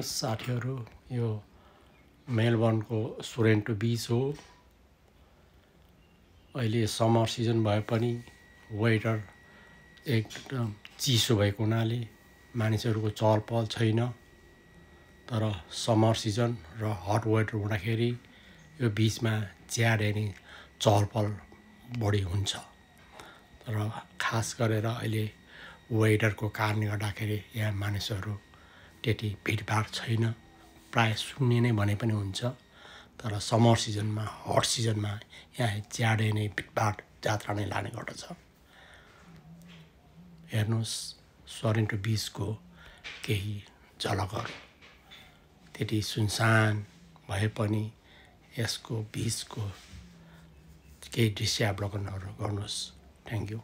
साथीहरू यो मेलबर्नको सोरेन्टो बीच हो। अहिले समर सिजन भए पनि वेदर एकदम चिसो भएको हुनाले मानिसहरूको चहल पहल छैन। तर समर सिजन र हट वेदर हुँदाखेरि यो बीचमा ज्यादै नै चहल पहल बढी हुन्छ। तर खास गरेर अहिले वेदरको कारणले गर्दाखेरि यहाँ मानिसहरू त्यति भिडभाड छैन, प्रायः शून्य नै भने पनि हुन्छ। तर समर सिजनमा हट सिजनमा यहाँ ज्यादै नै भिडभाड जात्रा नै लाग्ने गर्दछ। हेर्नुहोस् सोरेन्टो बीचको केही झलकहरू त्यति सुनसान भए पनि यसको बीचको केही दृश्यावलोकनहरू गर्नुहोस्। Thank you.